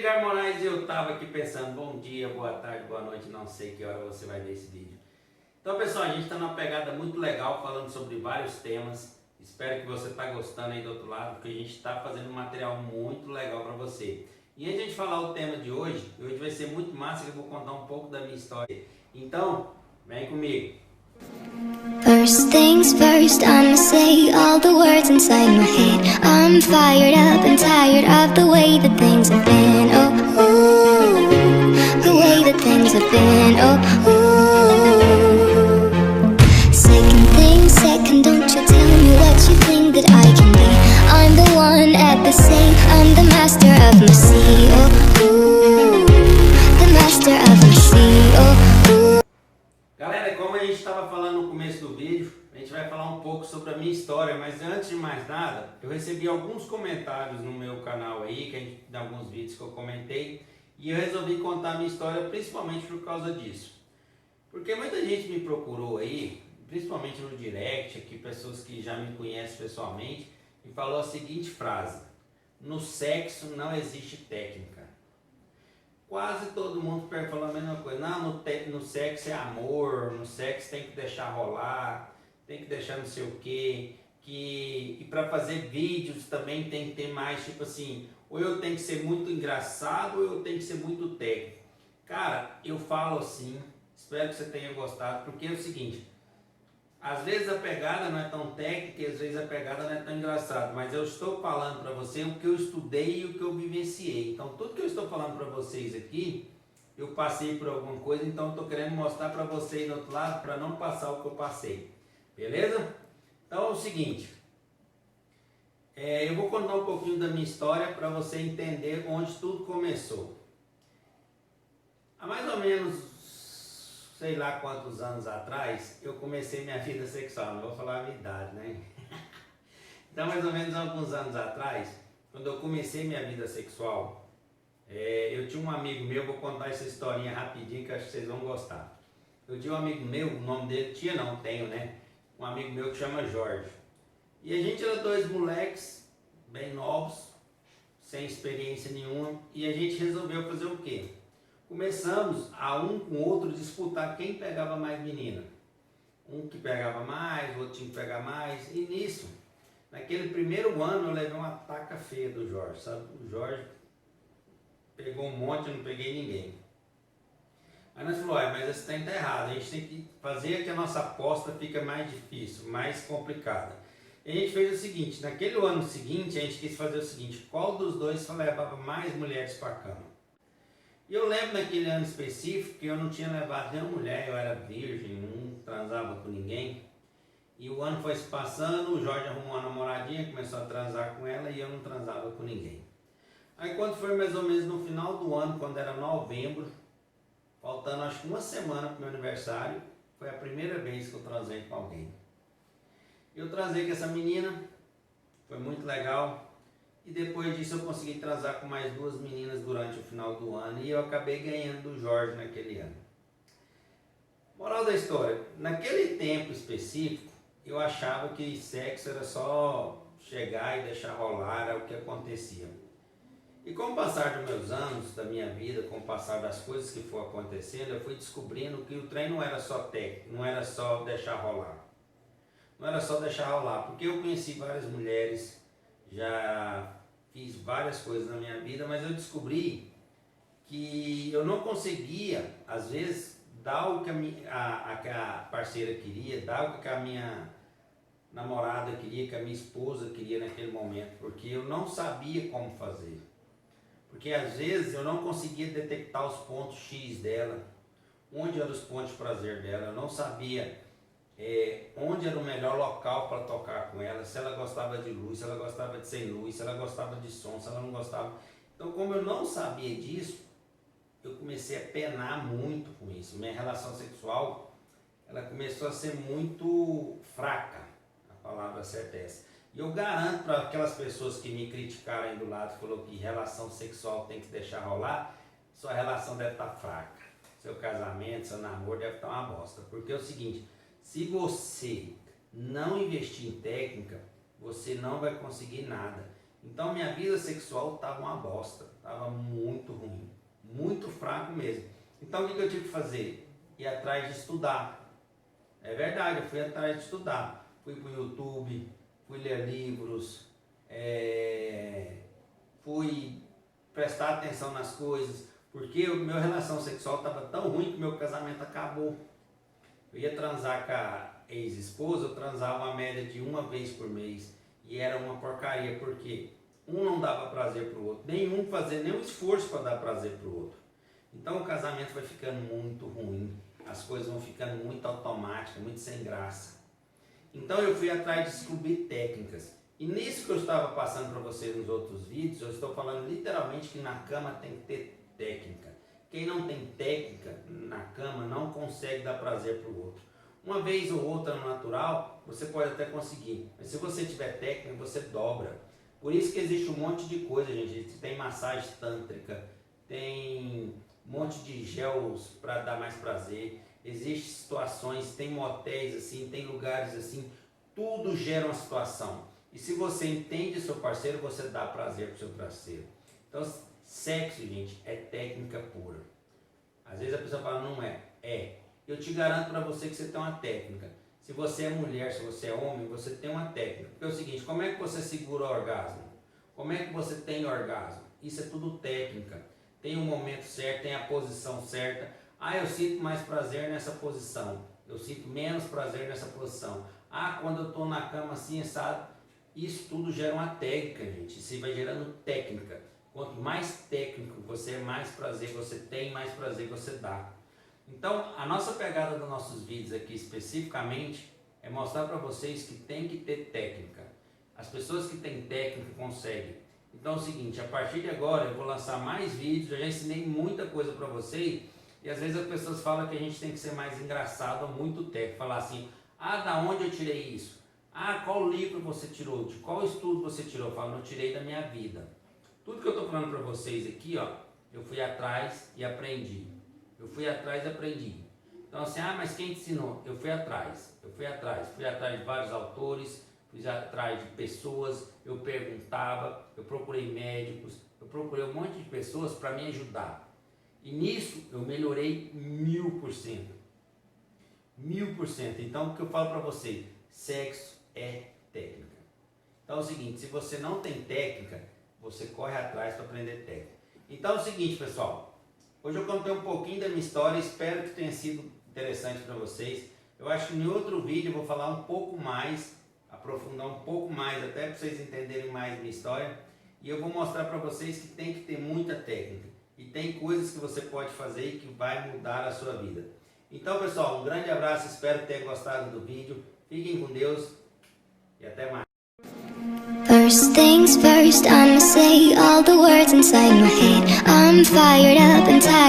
Edgar Moraes e eu estava aqui pensando, bom dia, boa tarde, boa noite, não sei que hora você vai ver esse vídeo. Então pessoal, a gente está numa pegada muito legal falando sobre vários temas. Espero que você está gostando aí do outro lado, porque a gente está fazendo um material muito legal para você. E antes de a gente falar o tema de hoje vai ser muito massa, que eu vou contar um pouco da minha história. Então, vem comigo. First things first, I'ma say all the words inside my head. I'm fired up and tired of the way that things have been. Oh, ooh, the way that things have been. Oh, ooh. Second thing second, don't you tell me what you think that I can be. I'm the one at the same, I'm the master of my sea. Oh, ooh, the master of my sea. Oh, ooh. Galera, como a gente estava falando no começo do vídeo, a gente vai falar um pouco sobre a minha história, mas antes de mais nada, eu recebi alguns comentários no meu canal aí, que de alguns vídeos que eu comentei, e eu resolvi contar a minha história principalmente por causa disso. Porque muita gente me procurou aí, principalmente no direct, aqui pessoas que já me conhecem pessoalmente, e falou a seguinte frase: no sexo não existe técnica. Quase todo mundo falou a mesma coisa. Não, no sexo é amor, no sexo tem que deixar rolar, tem que deixar não sei o quê. E para fazer vídeos também tem que ter mais, tipo assim, ou eu tenho que ser muito engraçado ou eu tenho que ser muito técnico. Cara, eu falo assim, espero que você tenha gostado, porque é o seguinte, às vezes a pegada não é tão técnica e às vezes a pegada não é tão engraçada, mas eu estou falando para você o que eu estudei e o que eu vivenciei. Então tudo que eu estou falando para vocês aqui, eu passei por alguma coisa, então eu estou querendo mostrar para vocês do outro lado, para não passar o que eu passei. Beleza? Então é o seguinte, eu vou contar um pouquinho da minha história para você entender onde tudo começou. Há mais ou menos sei lá quantos anos atrás, eu comecei minha vida sexual, não vou falar a minha idade, né? Então, mais ou menos alguns anos atrás, quando eu comecei minha vida sexual, eu tinha um amigo meu, vou contar essa historinha rapidinho que acho que vocês vão gostar. Eu tinha um amigo meu, o nome dele, tenho, né? Um amigo meu que chama Jorge. E a gente era dois moleques, bem novos, sem experiência nenhuma, e a gente resolveu fazer o quê? Começamos a um com o outro disputar quem pegava mais menina. Um que pegava mais, o outro tinha que pegar mais. E nisso, naquele primeiro ano, eu levei uma taca feia do Jorge, sabe? O Jorge pegou um monte, eu não peguei ninguém. Aí nós falamos, mas esse tempo está errado, a gente tem que fazer que a nossa aposta fica mais difícil, mais complicada. E a gente fez o seguinte, naquele ano seguinte, a gente quis fazer o seguinte, qual dos dois levava mais mulheres para a cama? E eu lembro naquele ano específico que eu não tinha levado nenhuma mulher, eu era virgem, não transava com ninguém. E o ano foi se passando, o Jorge arrumou uma namoradinha, começou a transar com ela e eu não transava com ninguém. Aí quando foi mais ou menos no final do ano, quando era novembro, faltando acho que uma semana para o meu aniversário, foi a primeira vez que eu transei com alguém. Eu transei com essa menina, foi muito legal. E depois disso eu consegui transar com mais duas meninas durante o final do ano e eu acabei ganhando do Jorge naquele ano. Moral da história, naquele tempo específico eu achava que sexo era só chegar e deixar rolar, era o que acontecia. E com o passar dos meus anos, da minha vida, com o passar das coisas que foram acontecendo, eu fui descobrindo que o trem não era só técnico, não era só deixar rolar. Não era só deixar rolar, porque eu conheci várias mulheres, já fiz várias coisas na minha vida, mas eu descobri que eu não conseguia, às vezes, dar o que a parceira queria, dar o que a minha namorada queria, que a minha esposa queria naquele momento, porque eu não sabia como fazer. Porque às vezes eu não conseguia detectar os pontos X dela, onde eram os pontos de prazer dela, eu não sabia onde era o melhor local para tocar com ela, se ela gostava de luz, se ela gostava de sem luz, se ela gostava de som, se ela não gostava. Então, como eu não sabia disso, eu comecei a penar muito com isso. Minha relação sexual, ela começou a ser muito fraca, a palavra certa é essa. E eu garanto para aquelas pessoas que me criticaram aí do lado, falou que relação sexual tem que deixar rolar, sua relação deve estar fraca. Seu casamento, seu namoro deve estar uma bosta. Porque é o seguinte, se você não investir em técnica, você não vai conseguir nada. Então minha vida sexual estava uma bosta, estava muito ruim, muito fraco mesmo. Então o que eu tive que fazer? Ir atrás de estudar. É verdade, eu fui atrás de estudar. Fui para o YouTube, fui ler livros, fui prestar atenção nas coisas, porque a minha relação sexual estava tão ruim que meu casamento acabou. Eu ia transar com a ex-esposa, eu transava uma média de uma vez por mês. E era uma porcaria, porque um não dava prazer para o outro, nenhum fazia nenhum esforço para dar prazer para o outro. Então o casamento vai ficando muito ruim, as coisas vão ficando muito automáticas, muito sem graça. Então eu fui atrás de descobrir técnicas. E nisso que eu estava passando para vocês nos outros vídeos, eu estou falando literalmente que na cama tem que ter técnica. Quem não tem técnica na cama não consegue dar prazer para o outro. Uma vez ou outra no natural, você pode até conseguir. Mas se você tiver técnica, você dobra. Por isso que existe um monte de coisa, gente. Tem massagem tântrica, tem um monte de gels para dar mais prazer. Existem situações, tem motéis assim, tem lugares assim. Tudo gera uma situação. E se você entende seu parceiro, você dá prazer para o seu parceiro. Então, sexo, gente, é técnica pura. Às vezes a pessoa fala, não é. É. Eu te garanto para você que você tem uma técnica. Se você é mulher, se você é homem, você tem uma técnica. Porque é o seguinte, como é que você segura o orgasmo? Como é que você tem orgasmo? Isso é tudo técnica. Tem um momento certo, tem a posição certa. Ah, eu sinto mais prazer nessa posição. Eu sinto menos prazer nessa posição. Ah, quando eu estou na cama assim, assado. Isso tudo gera uma técnica, gente. Isso vai gerando técnica. Quanto mais técnico você é, mais prazer você tem, mais prazer você dá. Então, a nossa pegada dos nossos vídeos aqui especificamente é mostrar para vocês que tem que ter técnica. As pessoas que têm técnica conseguem. Então é o seguinte, a partir de agora eu vou lançar mais vídeos, eu já ensinei muita coisa para vocês e às vezes as pessoas falam que a gente tem que ser mais engraçado ou muito técnico. Falar assim, ah, da onde eu tirei isso? Ah, qual livro você tirou? De qual estudo você tirou? Eu falo, eu tirei da minha vida. Tudo que eu estou falando para vocês aqui, ó, eu fui atrás e aprendi. Eu fui atrás e aprendi. Então assim, ah, mas quem te ensinou? Eu fui atrás de vários autores, fui atrás de pessoas, eu perguntava, eu procurei médicos, eu procurei um monte de pessoas para me ajudar. E nisso eu melhorei 1000%. 1000%. Então o que eu falo para você, sexo é técnica. Então é o seguinte, se você não tem técnica, você corre atrás para aprender técnica. Então é o seguinte, pessoal. Hoje eu contei um pouquinho da minha história, espero que tenha sido interessante para vocês. Eu acho que em outro vídeo eu vou falar um pouco mais, aprofundar um pouco mais, até para vocês entenderem mais minha história. E eu vou mostrar para vocês que tem que ter muita técnica. E tem coisas que você pode fazer e que vai mudar a sua vida. Então, pessoal, um grande abraço, espero que tenham gostado do vídeo. Fiquem com Deus e até mais. First things first, I'ma say all the words inside my head. I'm fired up and tired.